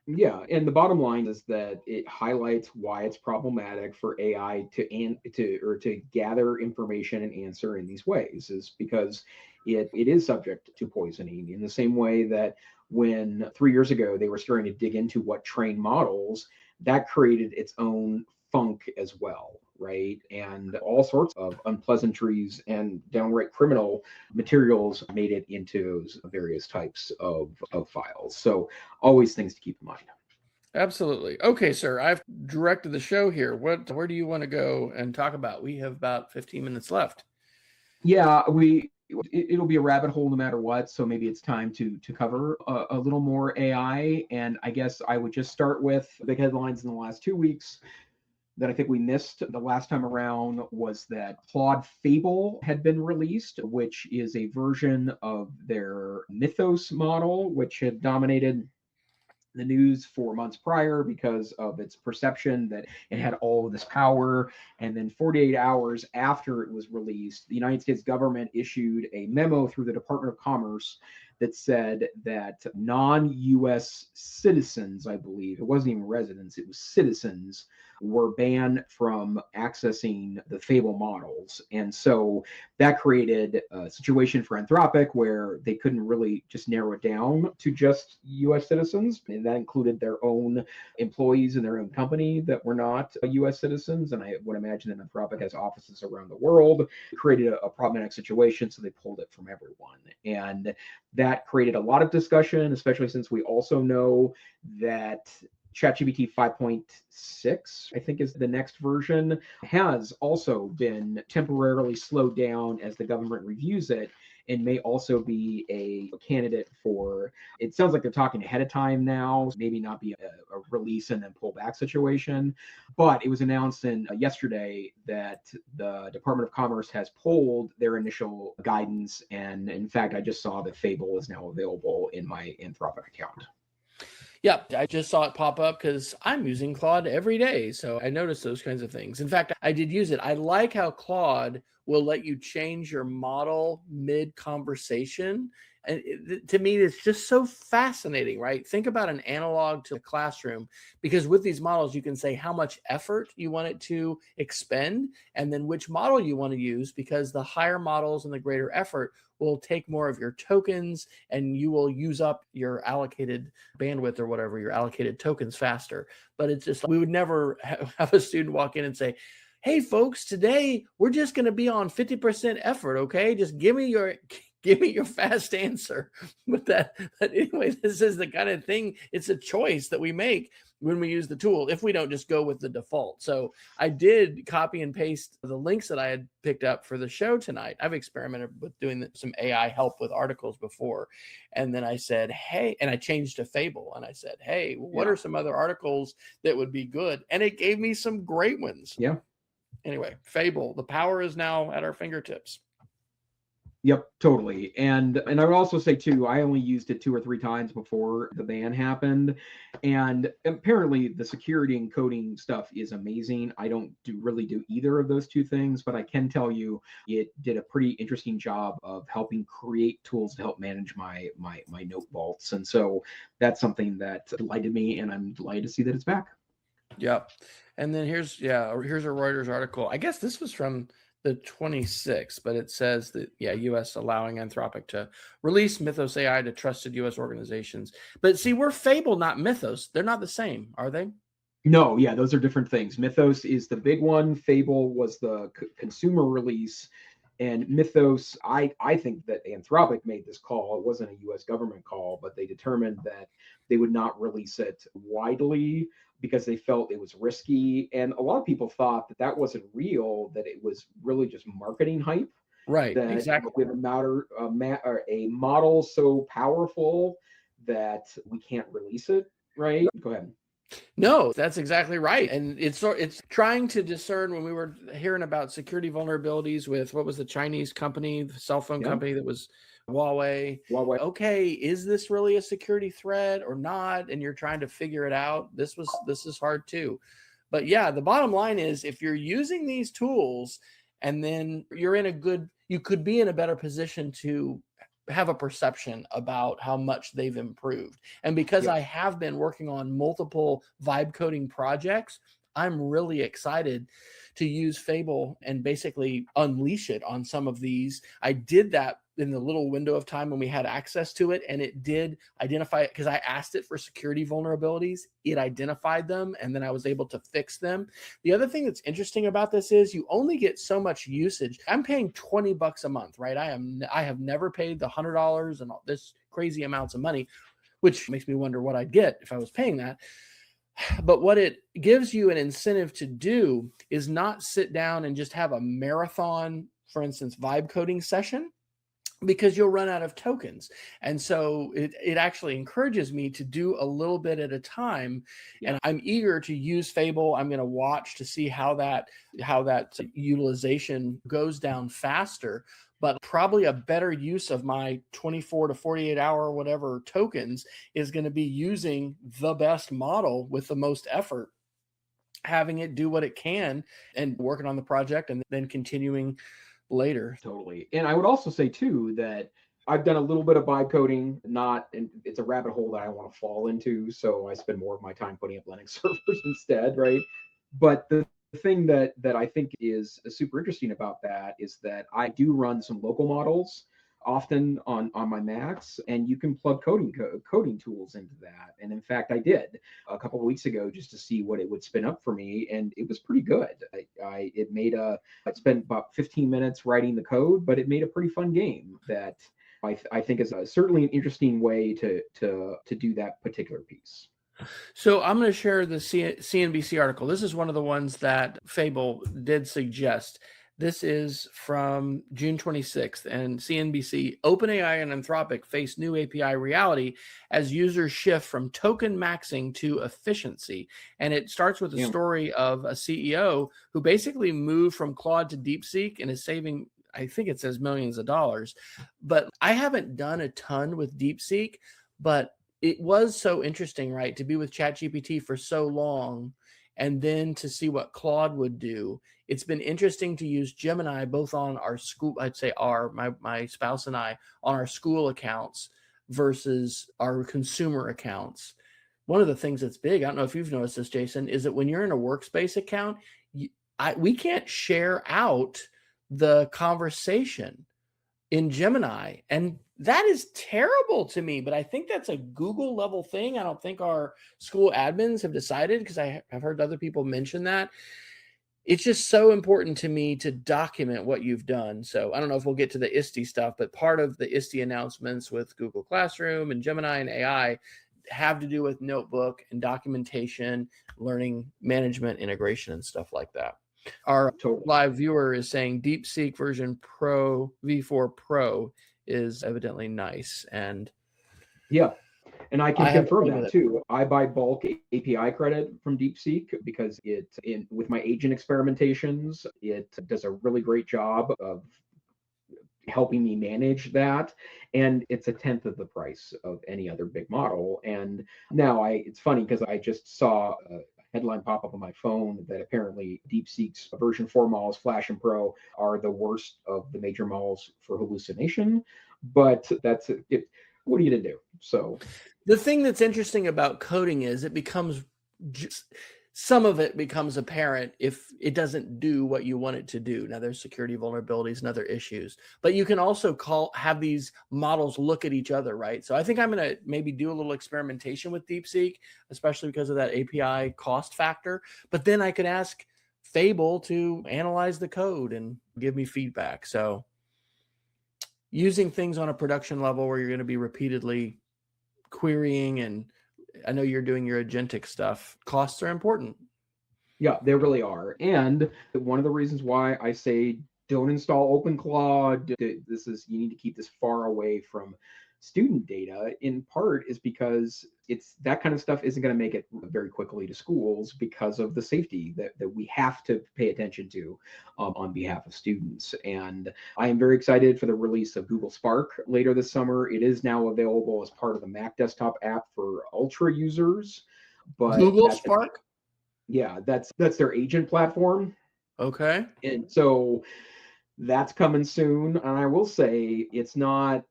Yeah, and the bottom line is that it highlights why it's problematic for AI to gather information and answer in these ways, is because it is subject to poisoning in the same way that when 3 years ago they were starting to dig into what train models, that created its own funk as well, right? And all sorts of unpleasantries and downright criminal materials made it into those various types of files. So always things to keep in mind. Absolutely. Okay, sir. I've directed the show here. Where do you want to go and talk about? We have about 15 minutes left. Yeah, it'll be a rabbit hole no matter what. So maybe it's time to cover a little more AI. And I guess I would just start with the big headlines in the last 2 weeks that I think we missed the last time around was that Claude Fable had been released, which is a version of their Mythos model, which had dominated the news for months prior because of its perception that it had all of this power. And then 48 hours after it was released, the United States government issued a memo through the Department of Commerce that said that non-US citizens, I believe, it wasn't even residents, it was citizens, were banned from accessing the Fable models. And so that created a situation for Anthropic where they couldn't really just narrow it down to just US citizens. And that included their own employees in their own company that were not US citizens. And I would imagine that Anthropic has offices around the world. It created a problematic situation, so they pulled it from everyone. And that created a lot of discussion, especially since we also know that ChatGPT 5.6, I think is the next version, has also been temporarily slowed down as the government reviews it and may also be a candidate for, it sounds like they're talking ahead of time now, maybe not be a release and then pull back situation. But it was announced yesterday that the Department of Commerce has pulled their initial guidance. And in fact, I just saw that Fable is now available in my Anthropic account. Yeah, I just saw it pop up because I'm using Claude every day. So I noticed those kinds of things. In fact, I did use it. I like how Claude will let you change your model mid-conversation. And to me, it's just so fascinating, right? Think about an analog to a classroom, because with these models, you can say how much effort you want it to expend and then which model you want to use, because the higher models and the greater effort will take more of your tokens and you will use up your allocated bandwidth or whatever, your allocated tokens faster. But it's just, we would never have a student walk in and say, hey folks, today we're just going to be on 50% effort. Okay. Just give me your fast answer. But anyway, this is the kind of thing, it's a choice that we make when we use the tool, if we don't just go with the default. So I did copy and paste the links that I had picked up for the show tonight. I've experimented with doing some AI help with articles before. And then I said, hey, and I changed to Fable. And I said, hey, what are some other articles that would be good? And it gave me some great ones. Yeah. Anyway, Fable, the power is now at our fingertips. Yep, totally. And I would also say too, I only used it 2 or 3 times before the ban happened. And apparently the security and coding stuff is amazing. I don't really do either of those 2 things, but I can tell you it did a pretty interesting job of helping create tools to help manage my note vaults. And so that's something that delighted me, and I'm delighted to see that it's back. Yep. And then here's a Reuters article. I guess this was from the 26th, but it says that, U.S. allowing Anthropic to release Mythos AI to trusted U.S. organizations. But see, we're Fable, not Mythos. They're not the same, are they? No, yeah, those are different things. Mythos is the big one. Fable was the consumer release. And Mythos, I think that Anthropic made this call. It wasn't a U.S. government call, but they determined that they would not release it widely because they felt it was risky. And a lot of people thought that that wasn't real, that it was really just marketing hype. Right, that exactly. We have a model so powerful that we can't release it, right? Go ahead. No, that's exactly right. And it's trying to discern, when we were hearing about security vulnerabilities with, what was the Chinese company, the cell phone company that was Huawei. Okay, is this really a security threat or not? And you're trying to figure it out. This is hard too. But yeah, the bottom line is, if you're using these tools and then you could be in a better position to have a perception about how much they've improved. And because I have been working on multiple vibe coding projects, I'm really excited to use Fable and basically unleash it on some of these. I did that in the little window of time when we had access to it, and it did identify it because I asked it for security vulnerabilities. It identified them, and then I was able to fix them. The other thing that's interesting about this is you only get so much usage. I'm paying $20 a month, right? I have never paid the $100 and all this crazy amounts of money, which makes me wonder what I'd get if I was paying that. But what it gives you an incentive to do is not sit down and just have a marathon, for instance, vibe coding session, because you'll run out of tokens. And so it actually encourages me to do a little bit at a time. And I'm eager to use Fable. I'm going to watch to see how that utilization goes down faster. But probably a better use of my 24 to 48 hour whatever tokens is going to be using the best model with the most effort, having it do what it can and working on the project and then continuing later. Totally. And I would also say too that I've done a little bit of vibe coding, and it's a rabbit hole that I want to fall into. So I spend more of my time putting up Linux servers instead, right? But the thing that I think is super interesting about that is that I do run some local models often on my Macs, and you can plug coding tools into that. And in fact, I did a couple of weeks ago just to see what it would spin up for me, and it was pretty good. I spent about 15 minutes writing the code, but it made a pretty fun game that I think is certainly an interesting way to do that particular piece. So I'm going to share the CNBC article. This is one of the ones that Fable did suggest. This is from June 26th, and CNBC, OpenAI and Anthropic face new API reality as users shift from token maxing to efficiency. And it starts with a story of a CEO who basically moved from Claude to DeepSeek and is saving, I think it says, millions of dollars. But I haven't done a ton with DeepSeek, but it was so interesting, right, to be with ChatGPT for so long and then to see what Claude would do. It's been interesting to use Gemini both on our school, I'd say my spouse and I, on our school accounts versus our consumer accounts. One of the things that's big, I don't know if you've noticed this, Jason, is that when you're in a workspace account, we can't share out the conversation in Gemini. And that is terrible to me, but I think that's a Google level thing. I don't think our school admins have decided, because I have heard other people mention that. It's just so important to me to document what you've done. So I don't know if we'll get to the ISTE stuff, but part of the ISTE announcements with Google Classroom and Gemini and AI have to do with notebook and documentation, learning management, integration, and stuff like that. Our live viewer is saying DeepSeek version Pro V4 Pro is evidently nice. And and I can confirm that too. I buy bulk API credit from DeepSeek because with my agent experimentations, it does a really great job of helping me manage that, and it's 1/10 of the price of any other big model. And now it's funny because I just saw a headline pop up on my phone that apparently DeepSeek's version 4 models, Flash and Pro, are the worst of the major models for hallucination. But that's it. What are you to do? So the thing that's interesting about coding is it becomes some of it becomes apparent if it doesn't do what you want it to do. Now there's security vulnerabilities and other issues, but you can also have these models look at each other, right? So I think I'm going to maybe do a little experimentation with DeepSeek, especially because of that API cost factor. But then I could ask Fable to analyze the code and give me feedback. So using things on a production level where you're going to be repeatedly querying, and I know you're doing your agentic stuff, costs are important. Yeah, they really are. And one of the reasons why I say don't install OpenClaw, you need to keep this far away from student data, in part is because that kind of stuff isn't going to make it very quickly to schools because of the safety that we have to pay attention to on behalf of students. And I am very excited for the release of Google Spark later this summer. It is now available as part of the Mac desktop app for Ultra users. But Google Spark? That's their agent platform. Okay. And so That's coming soon. And I will say it's not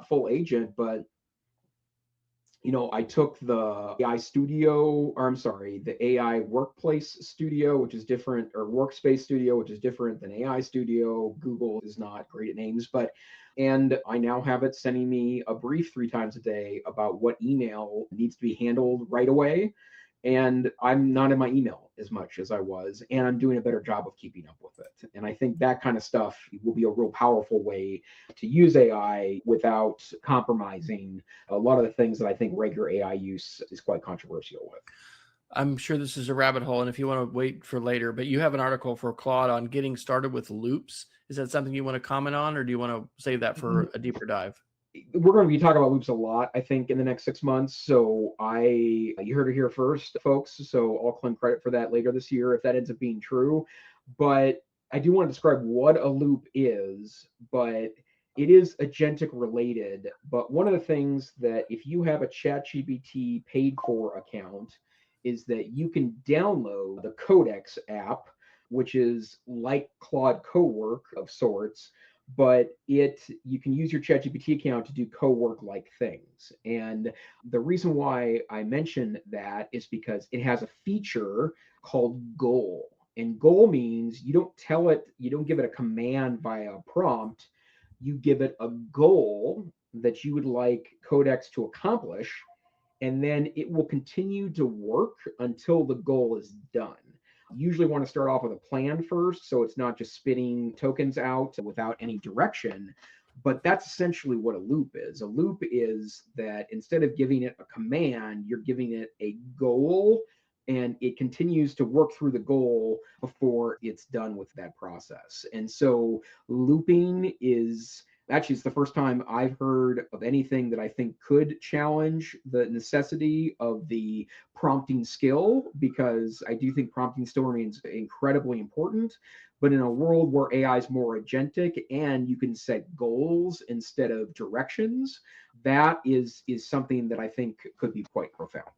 full agent, but I took the AI studio, or I'm sorry, the AI workplace studio, which is different, or workspace studio, which is different than AI studio. Google is not great at names, and I now have it sending me a brief 3 times a day about what email needs to be handled right away. And I'm not in my email as much as I was, and I'm doing a better job of keeping up with it. And I think that kind of stuff will be a real powerful way to use AI without compromising a lot of the things that I think regular AI use is quite controversial with. I'm sure this is a rabbit hole, and if you want to wait for later, but you have an article for Claude on getting started with loops. Is that something you want to comment on, or do you want to save that for a deeper dive? We're going to be talking about loops a lot, I think, in the next 6 months. So you heard it here first, folks. So I'll claim credit for that later this year if that ends up being true. But I do want to describe what a loop is, but it is agentic related. But one of the things that if you have a ChatGPT paid for account is that you can download the Codex app, which is like Claude Cowork of sorts, but you can use your ChatGPT account to do co-work like things. And the reason why I mention that is because it has a feature called goal. And goal means you don't give it a command via a prompt, you give it a goal that you would like Codex to accomplish, and then it will continue to work until the goal is done. Usually want to start off with a plan first, so it's not just spitting tokens out without any direction. But that's essentially what a loop is. A loop is that instead of giving it a command, you're giving it a goal, and it continues to work through the goal before it's done with that process. And so looping is actually, it's the first time I've heard of anything that I think could challenge the necessity of the prompting skill, because I do think prompting still remains incredibly important. But in a world where AI is more agentic and you can set goals instead of directions, that is something that I think could be quite profound.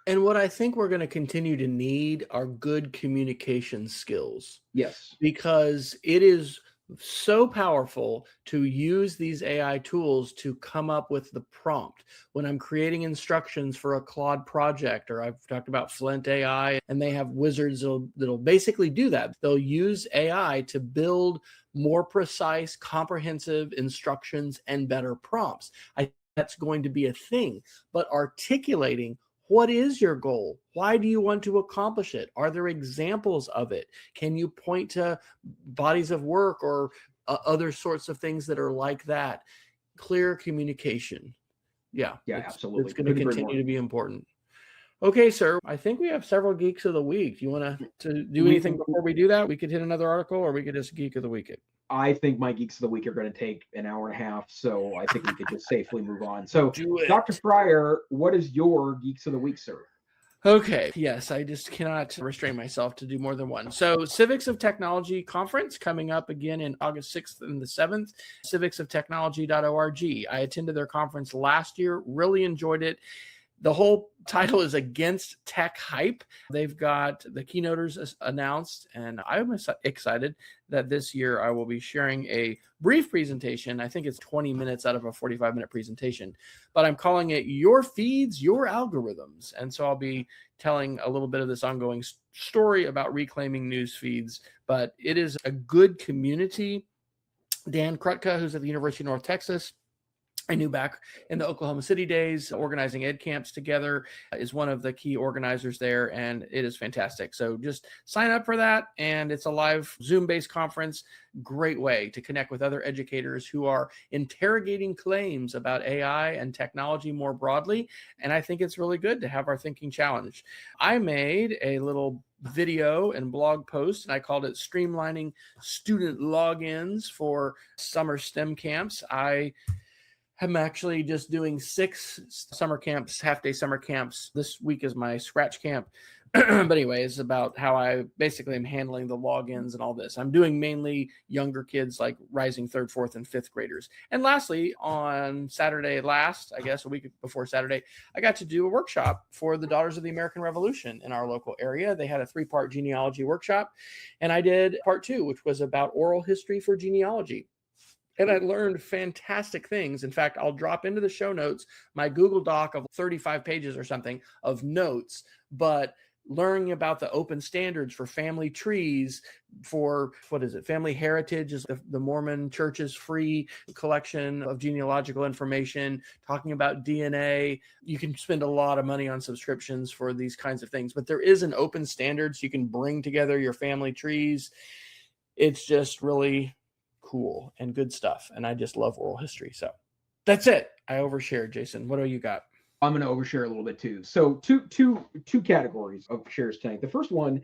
And what I think we're going to continue to need are good communication skills. Yes. Because it is so powerful to use these AI tools to come up with the prompt. When I'm creating instructions for a Claude project, or I've talked about Flint AI, and they have wizards that'll basically do that. They'll use AI to build more precise, comprehensive instructions and better prompts. I think that's going to be a thing, but articulating what is your goal? Why do you want to accomplish it? Are there examples of it? Can you point to bodies of work or other sorts of things that are like that? Clear communication. Yeah, absolutely. It's going to continue to be important. Okay, sir. I think we have several Geeks of the Week. Do you want to do anything before we do that? We could hit another article, or we could just Geek of the Week it. I think my Geeks of the Week are going to take an hour and a half, so I think we could just safely move on. So, Dr. Fryer, what is your Geeks of the Week, sir? Okay, yes, I just cannot restrain myself to do more than one. So, Civics of Technology conference coming up again in August 6th and the 7th, civicsoftechnology.org. I attended their conference last year, really enjoyed it. The whole title is Against Tech Hype. They've got the keynoters announced, and I'm excited that this year I will be sharing a brief presentation. I think it's 20 minutes out of a 45-minute presentation, but I'm calling it Your Feeds, Your Algorithms. And so I'll be telling a little bit of this ongoing story about reclaiming news feeds, but it is a good community. Dan Krutka, who's at the University of North Texas, I knew back in the Oklahoma City days, organizing ed camps together, is one of the key organizers there, and it is fantastic. So just sign up for that, and it's a live Zoom-based conference. Great way to connect with other educators who are interrogating claims about AI and technology more broadly, and I think it's really good to have our thinking challenged. I made a little video and blog post, and I called it Streamlining Student Logins for Summer STEM Camps. I'm actually just doing 6 summer camps, half-day summer camps. This week is my scratch camp. But anyway, it's about how I basically am handling the logins and all this. I'm doing mainly younger kids, like rising third, fourth, and fifth graders. And lastly, on Saturday last, I guess a week before Saturday, I got to do a workshop for the Daughters of the American Revolution in our local area. They had a 3-part genealogy workshop, and I did part 2, which was about oral history for genealogy. And I learned fantastic things. In fact, I'll drop into the show notes my Google Doc of 35 pages or something of notes, but learning about the open standards for family trees, for family heritage is the Mormon Church's free collection of genealogical information, talking about DNA. You can spend a lot of money on subscriptions for these kinds of things, but there is an open standard so you can bring together your family trees. It's just really cool and good stuff. And I just love oral history. So that's it. I overshared. Jason, what do you got? I'm going to overshare a little bit too. So two categories of shares tonight. The first one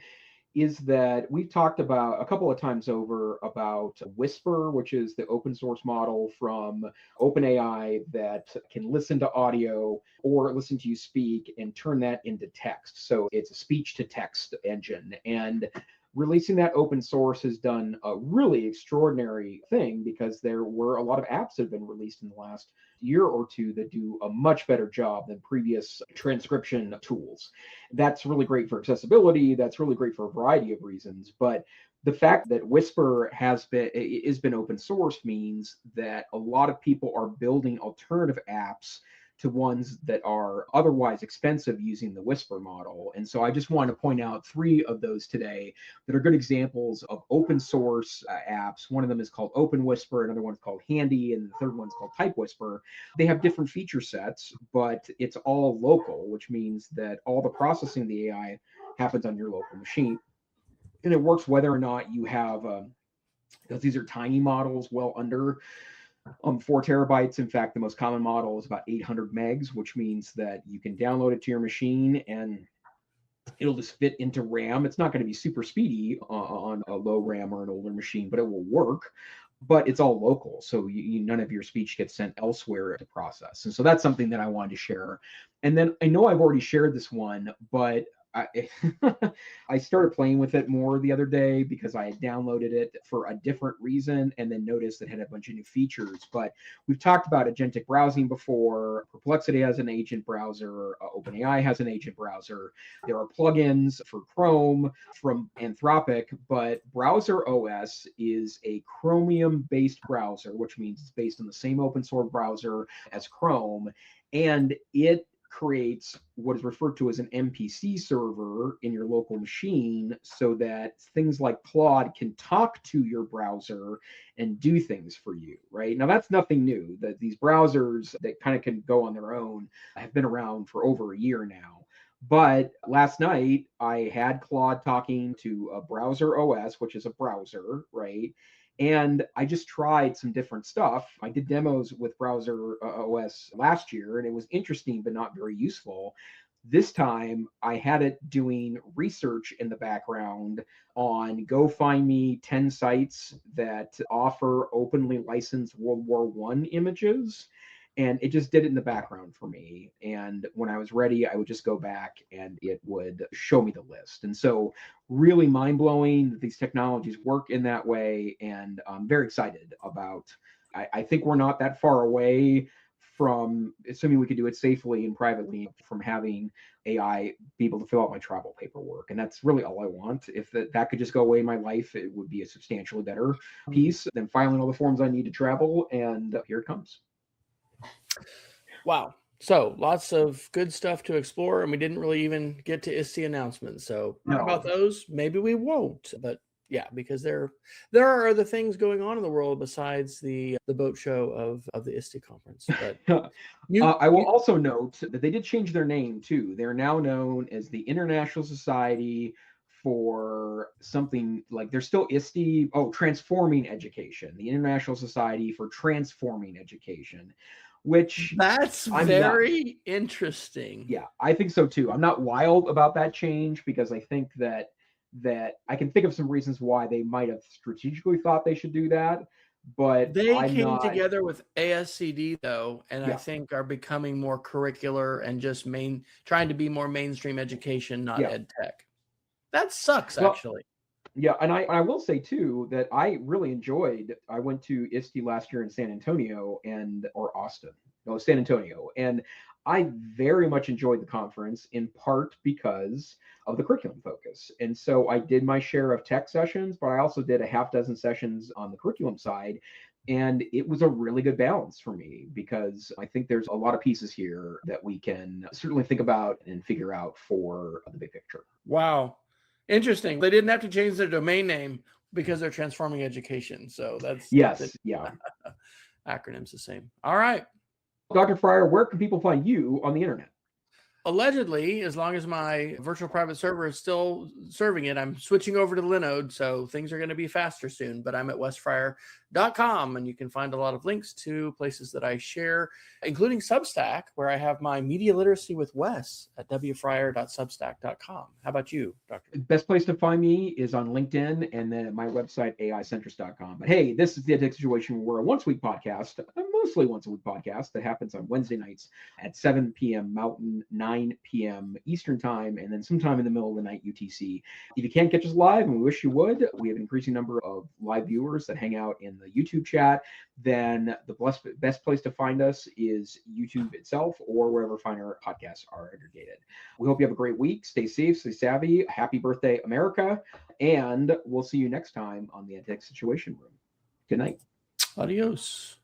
is that we've talked about a couple of times over about Whisper, which is the open source model from OpenAI that can listen to audio or listen to you speak and turn that into text. So it's a speech to text engine. And releasing that open source has done a really extraordinary thing, because there were a lot of apps that have been released in the last year or two that do a much better job than previous transcription tools. That's really great for accessibility. That's really great for a variety of reasons. But the fact that Whisper has been open source means that a lot of people are building alternative apps to ones that are otherwise expensive using the Whisper model. And so I just want to point out 3 of those today that are good examples of open source apps. One of them is called Open Whisper, another one is called Handy, and the third one's called Type Whisper. They have different feature sets, but it's all local, which means that all the processing of the AI happens on your local machine. And it works whether or not you have, because these are tiny models, well under 4 terabytes. In fact, the most common model is about 800 megs, which means that you can download it to your machine and it'll just fit into RAM. It's not going to be super speedy on a low RAM or an older machine, but it will work. But it's all local, so none of your speech gets sent elsewhere to process. And so that's something that I wanted to share. And then I know I've already shared this one, but I started playing with it more the other day because I had downloaded it for a different reason and then noticed it had a bunch of new features. But we've talked about agentic browsing before. Perplexity has an agent browser. OpenAI has an agent browser. There are plugins for Chrome from Anthropic, but BrowserOS is a Chromium-based browser, which means it's based on the same open source browser as Chrome, and it creates what is referred to as an MPC server in your local machine so that things like Claude can talk to your browser and do things for you, right? Now, that's nothing new. That these browsers that kind of can go on their own have been around for over a year now. But last night, I had Claude talking to BrowserOS, which is a browser, right? And I just tried some different stuff. I did demos with BrowserOS last year, and it was interesting, but not very useful. This time, I had it doing research in the background on go find me 10 sites that offer openly licensed World War I images. And it just did it in the background for me. And when I was ready, I would just go back and it would show me the list. And so really mind-blowing that these technologies work in that way. And I'm very excited about, I think we're not that far away from, assuming we could do it safely and privately, from having AI be able to fill out my travel paperwork. And that's really all I want. If that could just go away in my life, it would be a substantially better piece than filing all the forms I need to travel. And here it comes. Wow. So lots of good stuff to explore, and we didn't really even get to ISTE announcements. So about those, maybe we won't. But yeah, because there are other things going on in the world besides the boat show of the ISTE conference. But I will also note that they did change their name too. They're now known as the International Society for something like, they're still ISTE, Transforming Education, the International Society for Transforming Education, which that's very interesting. Yeah, I think so too. I'm not wild about that change because I think that I can think of some reasons why they might have strategically thought they should do that. but They I'm came not. together with ASCD though, and I Yeah. think are becoming more curricular and just trying to be more mainstream education, not Yeah. ed tech. That sucks, Well, actually. yeah, and I will say too that I really enjoyed. I went to ISTE last year in San Antonio or Austin, no, San Antonio, and I very much enjoyed the conference in part because of the curriculum focus. And so I did my share of tech sessions, but I also did a half dozen sessions on the curriculum side. And it was a really good balance for me because I think there's a lot of pieces here that we can certainly think about and figure out for the big picture. Wow. Interesting. They didn't have to change their domain name because they're transforming education. So that's Yes, yeah. acronyms the same. All right. Dr. Fryer, where can people find you on the internet? Allegedly, as long as my virtual private server is still serving it, I'm switching over to Linode, so things are going to be faster soon. But I'm at wesfryer.com, and you can find a lot of links to places that I share, including Substack, where I have my media literacy with Wes at wfryer.substack.com. How about you, Doctor? Best place to find me is on LinkedIn and then at my website, aicentrist.com. But hey, this is the EdTech Situation Room. We're a once a week podcast, a mostly once a week podcast that happens on Wednesday nights at 7 p.m. Mountain, 9 p.m. Eastern Time, and then sometime in the middle of the night UTC. If you can't catch us live, and we wish you would, we have an increasing number of live viewers that hang out in the YouTube chat. Then the best place to find us is YouTube itself or wherever finer podcasts are aggregated. We hope you have a great week. Stay safe, stay savvy. Happy birthday, America. And we'll see you next time on the EdTech Situation Room. Good night. Adios.